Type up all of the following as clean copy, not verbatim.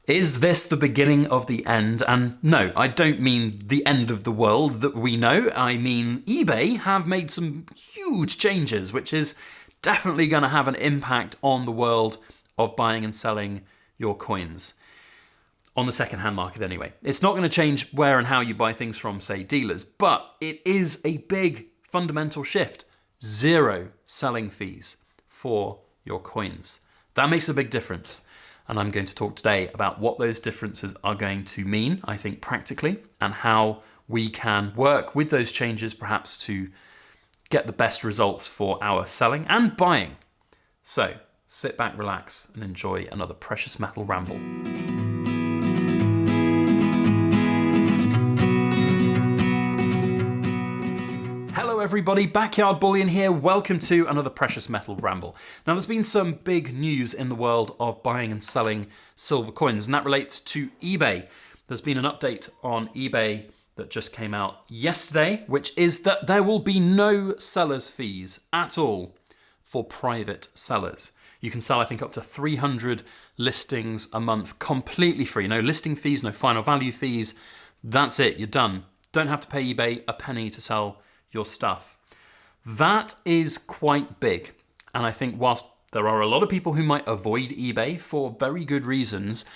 Is this the beginning of the end? And no, I don't mean the end of the world that we know. I mean eBay have made some huge changes, which is definitely going to have an impact on the world of buying and selling your coins. On the second-hand market anyway. It's not going to change where and how you buy things from, say, dealers, but it is a big fundamental shift. 0 selling fees for your coins. That makes a big difference. And I'm going to talk today about what those differences are going to mean, I think, practically, and how we can work with those changes perhaps to get the best results for our selling and buying. So sit back, relax, and enjoy another precious metal ramble. Hello everybody, Backyard Bullion here. Welcome to another precious metal ramble. Now there's been some big news in the world of buying and selling silver coins, and that relates to eBay. There's been an update on eBay that just came out yesterday, which is that there will be no seller's fees at all for private sellers. You can sell, I think, up to 300 listings a month completely free. No listing fees, no final value fees. That's it, you're done. Don't have to pay eBay a penny to sell your stuff. That is quite big. And I think whilst there are a lot of people who might avoid eBay for very good reasons,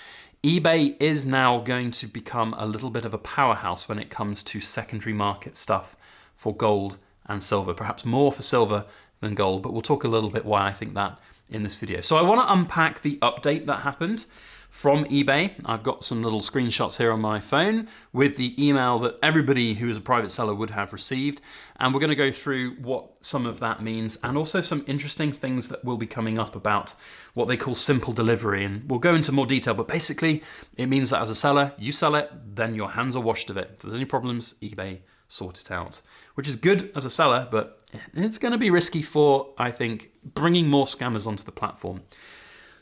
eBay is now going to become a little bit of a powerhouse when it comes to secondary market stuff for gold and silver, perhaps more for silver than gold, but we'll talk a little bit why I think that in this video. So I want to unpack the update that happened from eBay. I've got some little screenshots here on my phone with the email that everybody who is a private seller would have received. And we're going to go through what some of that means and also some interesting things that will be coming up about what they call simple delivery. And we'll go into more detail, but basically it means that as a seller, you sell it, then your hands are washed of it. If there's any problems, eBay sort it out, which is good as a seller, but it's going to be risky for, I think, bringing more scammers onto the platform.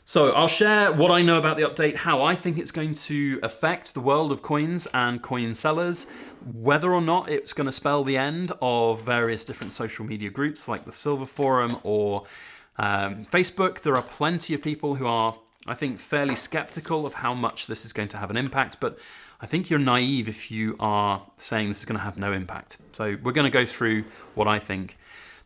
So I'll share what I know about the update, how I think it's going to affect the world of coins and coin sellers, whether or not it's going to spell the end of various different social media groups like the Silver Forum or Facebook. There are plenty of people who are, I think, fairly skeptical of how much this is going to have an impact, but I think you're naive if you are saying this is going to have no impact. So we're going to go through what I think.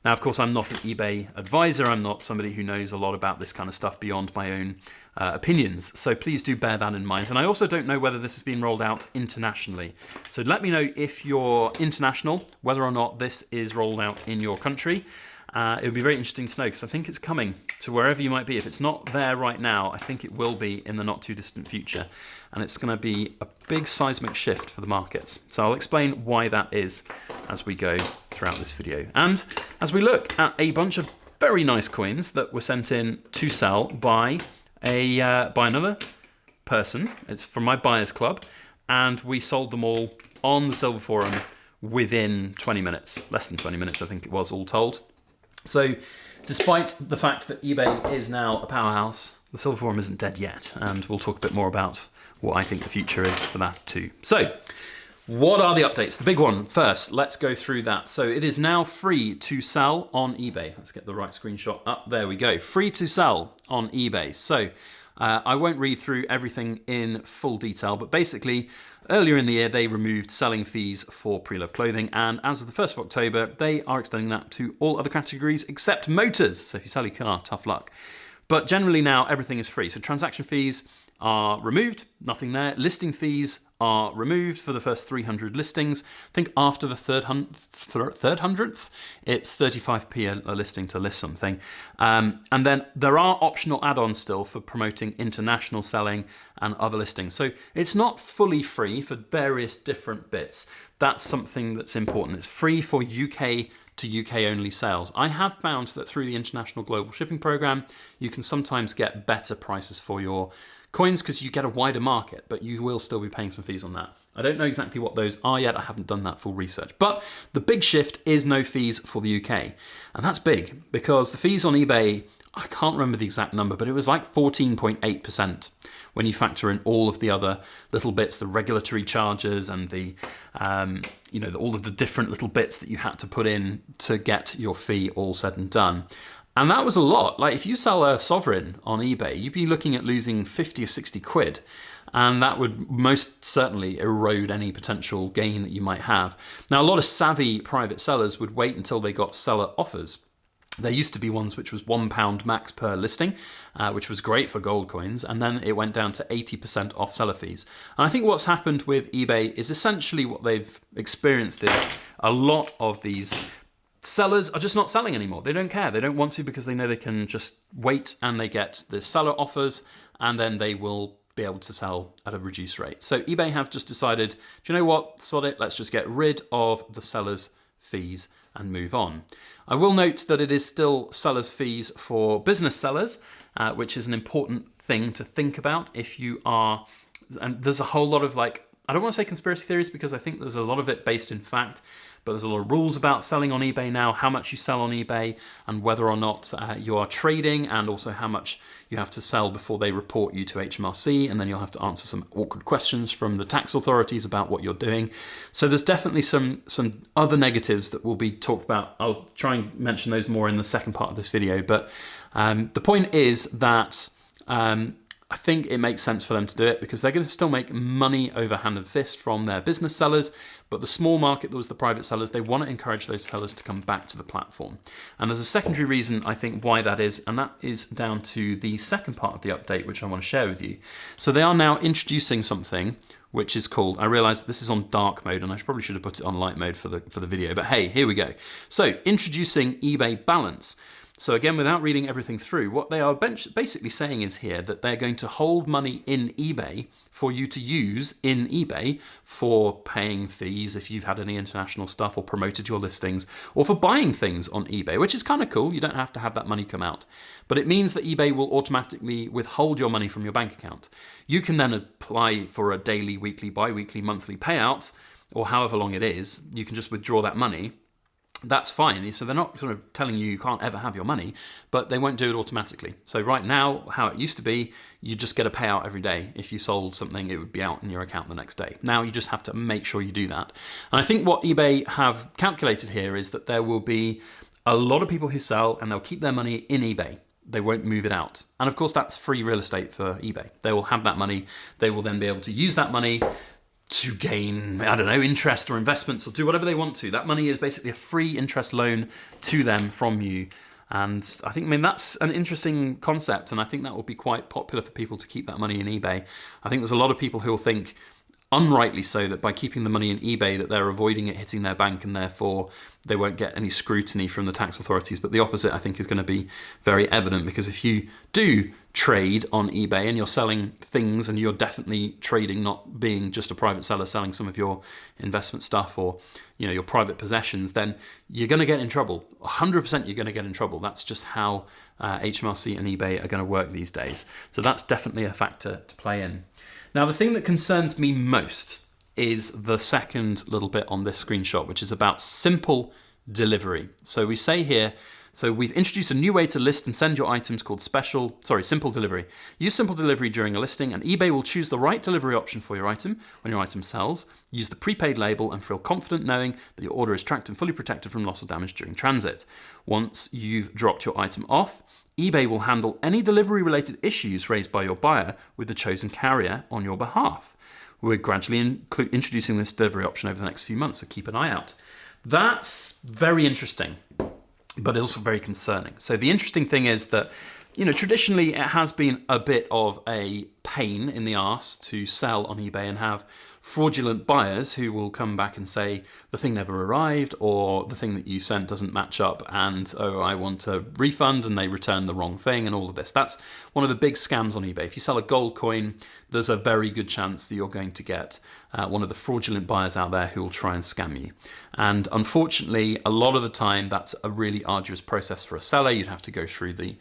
Now, of course, I'm not an eBay advisor. I'm not somebody who knows a lot about this kind of stuff beyond my own opinions. So please do bear that in mind. And I also don't know whether this has been rolled out internationally. So let me know if you're international, whether or not this is rolled out in your country. It would be very interesting to know because I think it's coming to wherever you might be. If it's not there right now, I think it will be in the not too distant future. And it's going to be a big seismic shift for the markets. So I'll explain why that is as we go throughout this video. And as we look at a bunch of very nice coins that were sent in to sell by another person. It's from my buyers club. And we sold them all on the Silver Forum within 20 minutes. Less than 20 minutes, I think it was all told. So despite the fact that eBay is now a powerhouse, the Silver Forum isn't dead yet, and we'll talk a bit more about what I think the future is for that too. So what are the updates? The big one first, let's go through that. So it is now free to sell on eBay. Let's get the right screenshot up. There we go. Free to sell on eBay. So I won't read through everything in full detail, but basically earlier in the year they removed selling fees for pre-loved clothing, and as of the 1st of October they are extending that to all other categories except motors. So if you sell your car, tough luck. But generally now everything is free. So transaction fees are removed, nothing there. Listing fees are removed for the first 300 listings. I think after the third hundredth, it's 35p a listing to list something. And then there are optional add-ons still for promoting international selling and other listings. So it's not fully free for various different bits. That's something that's important. It's free for UK to UK only sales. I have found that through the International Global Shipping Program, you can sometimes get better prices for your coins because you get a wider market, but you will still be paying some fees on that. I don't know exactly what those are yet. I haven't done that full research. But the big shift is no fees for the UK. And that's big because the fees on eBay, I can't remember the exact number, but it was like 14.8% when you factor in all of the other little bits, the regulatory charges and the, all of the different little bits that you had to put in to get your fee all said and done. And that was a lot. Like if you sell a sovereign on eBay, you'd be looking at losing 50 or 60 quid. And that would most certainly erode any potential gain that you might have. Now, a lot of savvy private sellers would wait until they got seller offers. There used to be ones which was £1 max per listing, which was great for gold coins, and then it went down to 80% off seller fees. And I think what's happened with eBay is essentially what they've experienced is a lot of these sellers are just not selling anymore. They don't care. They don't want to because they know they can just wait and they get the seller offers and then they will be able to sell at a reduced rate. So eBay have just decided, do you know what, sod it, let's just get rid of the seller's fees and move on. I will note that it is still seller's fees for business sellers, which is an important thing to think about if you are, and there's a whole lot of like, I don't want to say conspiracy theories because I think there's a lot of it based in fact, but there's a lot of rules about selling on eBay now, how much you sell on eBay and whether or not you are trading, and also how much you have to sell before they report you to HMRC, and then you'll have to answer some awkward questions from the tax authorities about what you're doing. So there's definitely some other negatives that will be talked about. I'll try and mention those more in the second part of this video, but the point is that I think it makes sense for them to do it because they're going to still make money over hand and fist from their business sellers, but the small market that was the private sellers, they want to encourage those sellers to come back to the platform. And there's a secondary reason, I think, why that is, and that is down to the second part of the update, which I want to share with you. So they are now introducing something which is called, I realize this is on dark mode and I probably should have put it on light mode for the video, but hey, here we go. So introducing eBay Balance. So again, without reading everything through, what they are basically saying is here that they're going to hold money in eBay for you to use in eBay for paying fees if you've had any international stuff or promoted your listings, or for buying things on eBay, which is kind of cool. You don't have to have that money come out. But it means that eBay will automatically withhold your money from your bank account. You can then apply for a daily, weekly, bi-weekly, monthly payout, or however long it is. You can just withdraw that money. That's fine. So they're not sort of telling you can't ever have your money, but they won't do it automatically. So right now, how it used to be, you just get a payout every day. If you sold something, it would be out in your account the next day. Now you just have to make sure you do that. And I think what eBay have calculated here is that there will be a lot of people who sell and they'll keep their money in eBay. They won't move it out. And of course, that's free real estate for eBay. They will have that money. They will then be able to use that money to gain, I don't know, interest or investments or do whatever they want to. That money is basically a free interest loan to them from you. And I think, that's an interesting concept. And I think that will be quite popular for people to keep that money in eBay. I think there's a lot of people who will think, unrightly so, that by keeping the money in eBay that they're avoiding it hitting their bank and therefore they won't get any scrutiny from the tax authorities. But the opposite, I think, is going to be very evident, because if you do trade on eBay and you're selling things and you're definitely trading, not being just a private seller selling some of your investment stuff or your private possessions, then you're going to get in trouble. 100% you're going to get in trouble. That's just how HMRC and eBay are going to work these days. So that's definitely a factor to play in. Now, the thing that concerns me most is the second little bit on this screenshot, which is about simple delivery. So we say here, so we've introduced a new way to list and send your items called simple delivery. Use simple delivery during a listing and eBay will choose the right delivery option for your item when your item sells. Use the prepaid label and feel confident knowing that your order is tracked and fully protected from loss or damage during transit. Once you've dropped your item off, eBay will handle any delivery-related issues raised by your buyer with the chosen carrier on your behalf. We're gradually introducing this delivery option over the next few months, so keep an eye out. That's very interesting, but also very concerning. So the interesting thing is that, traditionally it has been a bit of a pain in the arse to sell on eBay and have fraudulent buyers who will come back and say the thing never arrived or the thing that you sent doesn't match up and, oh, I want a refund, and they return the wrong thing and all of this. That's one of the big scams on eBay. If you sell a gold coin, there's a very good chance that you're going to get one of the fraudulent buyers out there who will try and scam you. And unfortunately, a lot of the time, that's a really arduous process for a seller. You'd have to go through the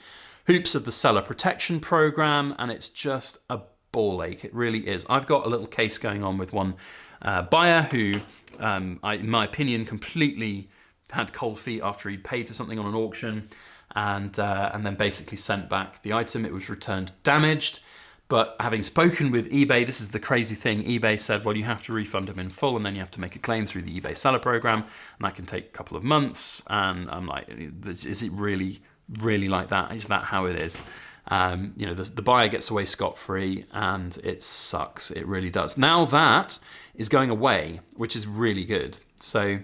hoops of the seller protection program, and it's just a ball ache. It really is. I've got a little case going on with one buyer who, in my opinion, completely had cold feet after he'd paid for something on an auction, and then basically sent back the item. It was returned damaged. But having spoken with eBay, this is the crazy thing. eBay said, well, you have to refund them in full, and then you have to make a claim through the eBay seller program, and that can take a couple of months. And I'm like, is it really really like that. Is that how it is? The buyer gets away scot-free, and it sucks. It really does. Now that is going away, which is really good. So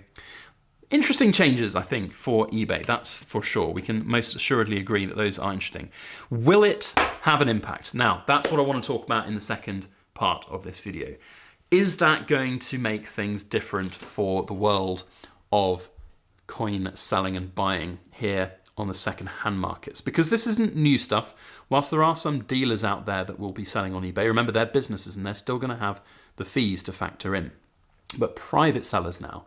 interesting changes, I think, for eBay. That's for sure. We can most assuredly agree that those are interesting. Will it have an impact? Now, that's what I want to talk about in the second part of this video. Is that going to make things different for the world of coin selling and buying here on the second-hand markets? Because this isn't new stuff. Whilst there are some dealers out there that will be selling on eBay, remember, they're businesses and they're still going to have the fees to factor in. But private sellers now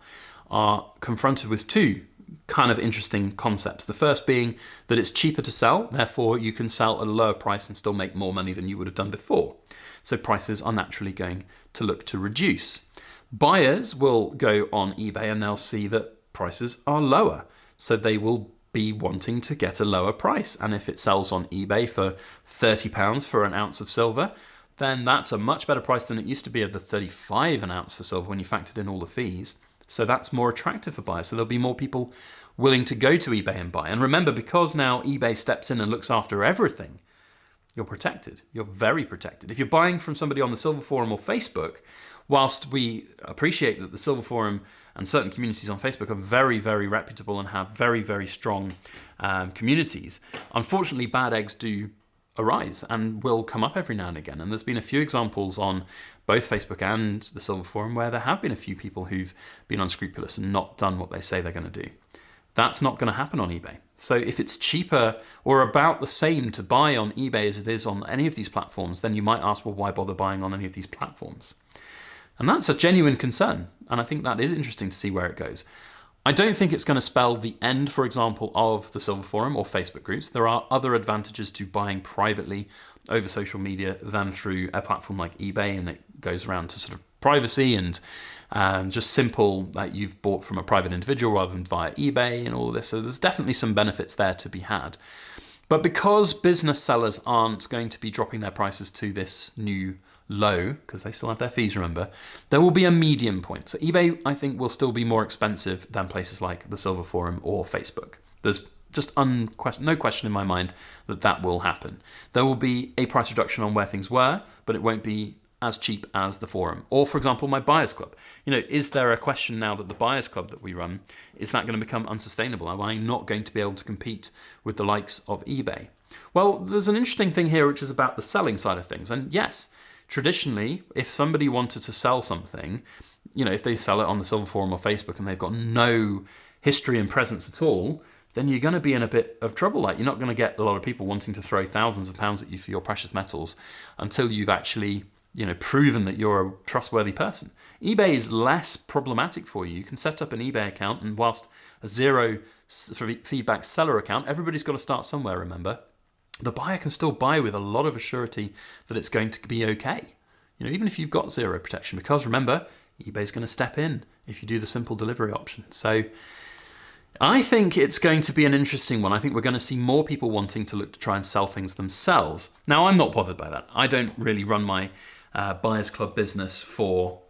are confronted with two kind of interesting concepts. The first being that it's cheaper to sell, therefore you can sell at a lower price and still make more money than you would have done before. So prices are naturally going to look to reduce. Buyers will go on eBay and they'll see that prices are lower, so they will be wanting to get a lower price. And if it sells on eBay for £30 for an ounce of silver, then that's a much better price than it used to be of the 35 an ounce for silver when you factored in all the fees. So that's more attractive for buyers. So there'll be more people willing to go to eBay and buy. And remember, because now eBay steps in and looks after everything, you're protected. You're very protected. If you're buying from somebody on the Silver Forum or Facebook, whilst we appreciate that the Silver Forum and certain communities on Facebook are very, very reputable and have very, very strong communities, unfortunately, bad eggs do arise and will come up every now and again. And there's been a few examples on both Facebook and the Silver Forum where there have been a few people who've been unscrupulous and not done what they say they're going to do. That's not going to happen on eBay. So if it's cheaper or about the same to buy on eBay as it is on any of these platforms, then you might ask, well, why bother buying on any of these platforms? And that's a genuine concern. And I think that is interesting to see where it goes. I don't think it's going to spell the end, for example, of the Silver Forum or Facebook groups. There are other advantages to buying privately over social media than through a platform like eBay, and it goes around to sort of privacy and just simple, like you've bought from a private individual rather than via eBay and all of this. So there's definitely some benefits there to be had. But because business sellers aren't going to be dropping their prices to this new low, because they still have their fees, remember, there will be a medium point. So eBay, I think, will still be more expensive than places like the Silver Forum or Facebook. There's just no question in my mind that that will happen. There will be a price reduction on where things were, but it won't be as cheap as the forum. Or, for example, my Buyers Club. Is there a question now that the Buyers Club that we run, is that going to become unsustainable? Am I not going to be able to compete with the likes of eBay? Well, there's an interesting thing here, which is about the selling side of things. And yes, traditionally, if somebody wanted to sell something, if they sell it on the Silver Forum or Facebook and they've got no history and presence at all, then you're going to be in a bit of trouble. Like, you're not going to get a lot of people wanting to throw thousands of pounds at you for your precious metals until you've actually proven that you're a trustworthy person. eBay is less problematic for you. You can set up an eBay account, and whilst a zero feedback seller account, everybody's got to start somewhere, remember. The buyer can still buy with a lot of assurity that it's going to be okay. Even if you've got zero protection, because remember, eBay's going to step in if you do the simple delivery option. So I think it's going to be an interesting one. I think we're going to see more people wanting to look to try and sell things themselves. Now, I'm not bothered by that. I don't really run my Buyers Club business for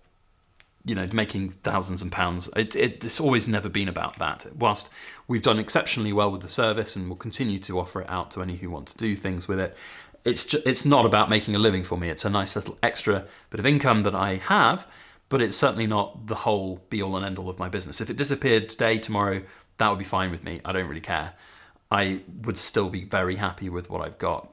making thousands of pounds. It's always never been about that. Whilst we've done exceptionally well with the service and will continue to offer it out to any who want to do things with it, it's not about making a living for me. It's a nice little extra bit of income that I have, but it's certainly not the whole be-all and end-all of my business. If it disappeared today, tomorrow, that would be fine with me. I don't really care. I would still be very happy with what I've got.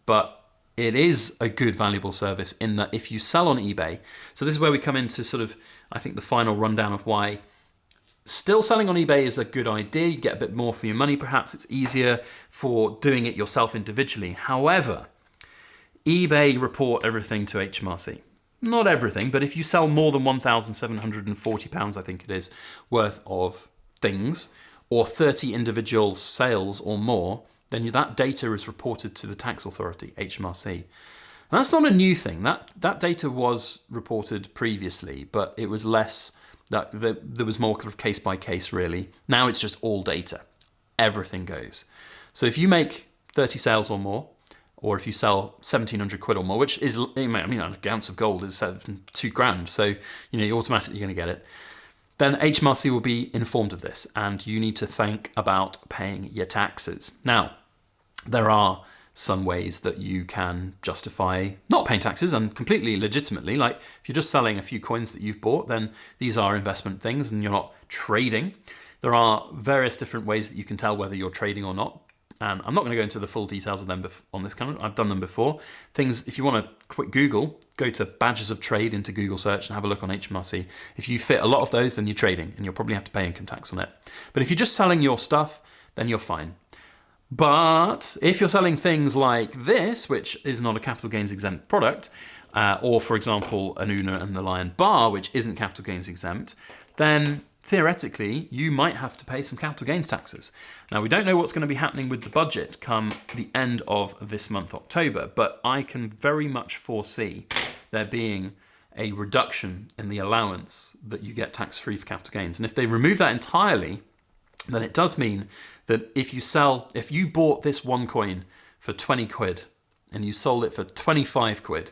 But it is a good, valuable service in that if you sell on eBay, so this is where we come into sort of, I think, the final rundown of why still selling on eBay is a good idea. You get a bit more for your money. Perhaps it's easier for doing it yourself individually. However, eBay report everything to HMRC. Not everything, but if you sell more than £1,740, I think it is, worth of things, or 30 individual sales or more, then that data is reported to the tax authority, HMRC. And that's not a new thing. That data was reported previously, but it was less, there was more kind of case by case, really. Now it's just all data. Everything goes. So if you make 30 sales or more, or if you sell 1,700 quid or more, which is, an ounce of gold is £2,000, so you're automatically going to get it, then HMRC will be informed of this, and you need to think about paying your taxes. Now, there are some ways that you can justify not paying taxes, and completely legitimately. Like if you're just selling a few coins that you've bought, then these are investment things and you're not trading. There are various different ways that you can tell whether you're trading or not. And I'm not going to go into the full details of them on this channel. I've done them before. Things, if you want to quick Google, go to badges of trade into Google search and have a look on HMRC. If you fit a lot of those, then you're trading and you'll probably have to pay income tax on it. But if you're just selling your stuff, then you're fine. But if you're selling things like this, which is not a capital gains exempt product, or for example, an Una and the Lion bar, which isn't capital gains exempt, then theoretically, you might have to pay some capital gains taxes. Now, we don't know what's going to be happening with the budget come the end of this month, October, but I can very much foresee there being a reduction in the allowance that you get tax-free for capital gains. And if they remove that entirely, then it does mean that if you bought this one coin for 20 quid and you sold it for 25 quid,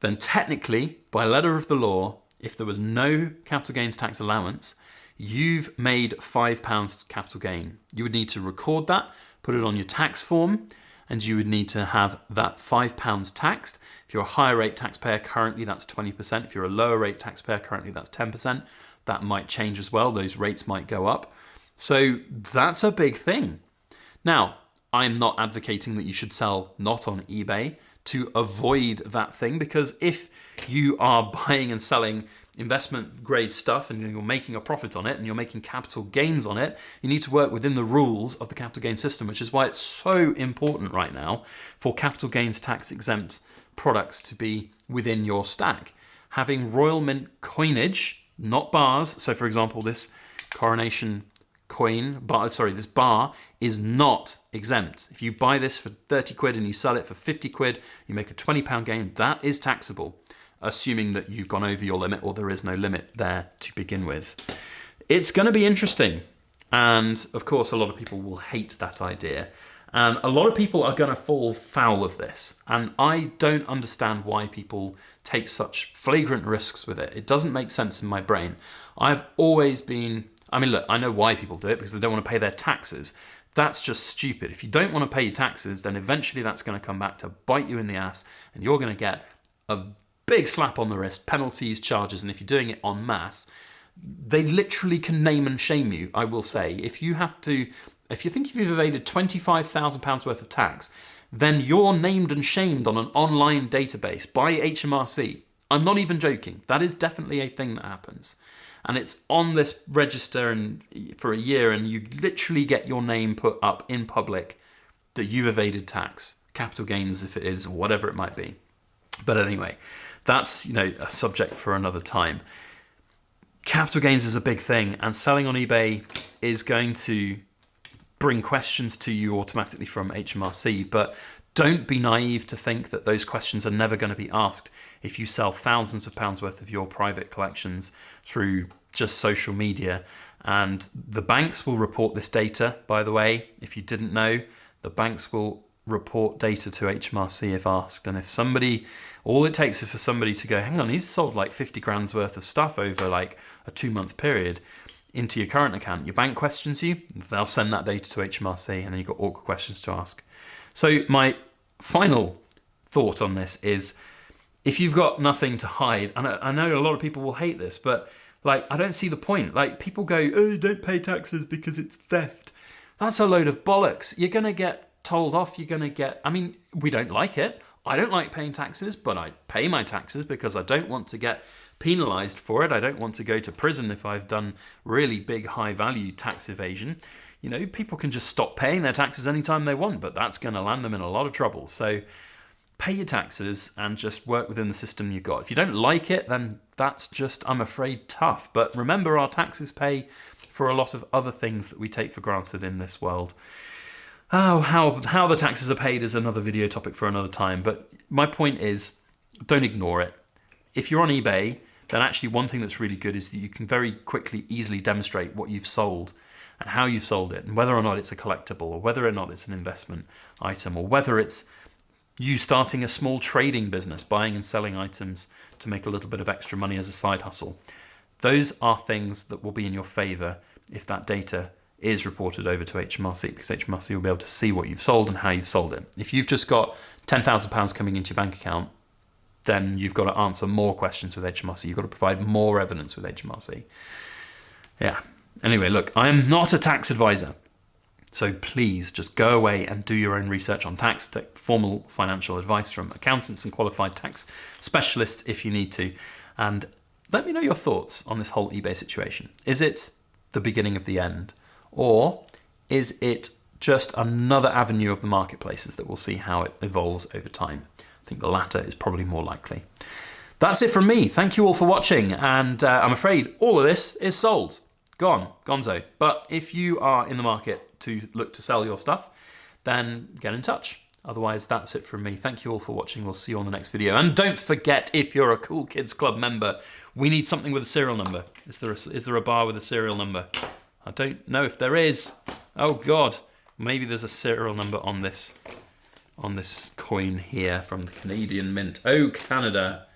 then technically, by letter of the law, if there was no capital gains tax allowance, you've made £5 capital gain. You would need to record that, put it on your tax form, and you would need to have that £5 taxed. If you're a higher rate taxpayer currently, that's 20%. If you're a lower rate taxpayer currently, that's 10%. That might change as well. Those rates might go up. So that's a big thing. Now, I'm not advocating that you should sell not on eBay to avoid that thing, because if you are buying and selling investment grade stuff and you're making a profit on it and you're making capital gains on it, you need to work within the rules of the capital gains system, which is why it's so important right now for capital gains tax exempt products to be within your stack. Having Royal Mint coinage, not bars. So for example, this Coronation this bar is not exempt. If you buy this for 30 quid and you sell it for 50 quid, you make a £20 gain, that is taxable, assuming that you've gone over your limit or there is no limit there to begin with. It's going to be interesting. And of course, a lot of people will hate that idea. And a lot of people are going to fall foul of this. And I don't understand why people take such flagrant risks with it. It doesn't make sense in my brain. I've always been, look, I know why people do it, because they don't want to pay their taxes. That's just stupid. If you don't want to pay your taxes, then eventually that's going to come back to bite you in the ass, and you're going to get a big slap on the wrist, penalties, charges, and if you're doing it en masse, they literally can name and shame you, I will say. If you think you've evaded £25,000 worth of tax, then you're named and shamed on an online database by HMRC. I'm not even joking. That is definitely a thing that happens. And it's on this register and for a year, and you literally get your name put up in public that you've evaded tax, capital gains if it is, or whatever it might be. But anyway, that's a subject for another time. Capital gains is a big thing, and selling on eBay is going to bring questions to you automatically from HMRC, but don't be naive to think that those questions are never going to be asked if you sell thousands of pounds worth of your private collections through just social media. And the banks will report this data, by the way. If you didn't know, the banks will report data to HMRC if asked. And if all it takes is for somebody to go, hang on, he's sold like 50 grand's worth of stuff over like a 2-month period into your current account. Your bank questions you, they'll send that data to HMRC, and then you've got awkward questions to ask. So my final thought on this is, if you've got nothing to hide, and I know a lot of people will hate this, but I don't see the point. People go, oh, don't pay taxes because it's theft. That's a load of bollocks. You're going to get told off. You're going to get, we don't like it. I don't like paying taxes, but I pay my taxes because I don't want to get penalized for it. I don't want to go to prison if I've done really big, high value tax evasion. People can just stop paying their taxes anytime they want, but that's going to land them in a lot of trouble. So pay your taxes and just work within the system you've got. If you don't like it, then that's just, I'm afraid, tough. But remember, our taxes pay for a lot of other things that we take for granted in this world. Oh, how the taxes are paid is another video topic for another time. But my point is, don't ignore it. If you're on eBay, then actually one thing that's really good is that you can very quickly, easily demonstrate what you've sold and how you've sold it, and whether or not it's a collectible, or whether or not it's an investment item, or whether it's you starting a small trading business, buying and selling items to make a little bit of extra money as a side hustle. Those are things that will be in your favor if that data is reported over to HMRC, because HMRC will be able to see what you've sold and how you've sold it. If you've just got £10,000 coming into your bank account, then you've got to answer more questions with HMRC. You've got to provide more evidence with HMRC. Yeah. Anyway, look, I am not a tax advisor. So please just go away and do your own research on tax, take formal financial advice from accountants and qualified tax specialists if you need to. And let me know your thoughts on this whole eBay situation. Is it the beginning of the end? Or is it just another avenue of the marketplaces that we'll see how it evolves over time? I think the latter is probably more likely. That's it from me. Thank you all for watching. And I'm afraid all of this is sold. Gone. Gonzo. But if you are in the market to look to sell your stuff, then get in touch. Otherwise, that's it from me. Thank you all for watching. We'll see you on the next video. And don't forget, if you're a Cool Kids Club member, we need something with a serial number. Is there a bar with a serial number? I don't know if there is. Oh God, maybe there's a serial number on this coin here from the Canadian Mint. Oh, Canada.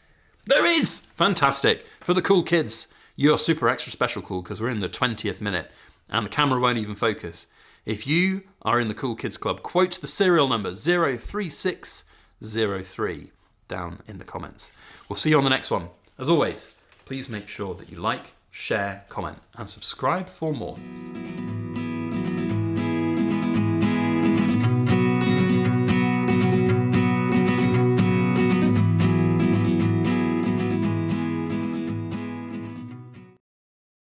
There is! Fantastic. For the cool kids, you're super extra special cool because we're in the 20th minute and the camera won't even focus. If you are in the Cool Kids Club, quote the serial number 03603 down in the comments. We'll see you on the next one. As always, please make sure that you like, share, comment, and subscribe for more.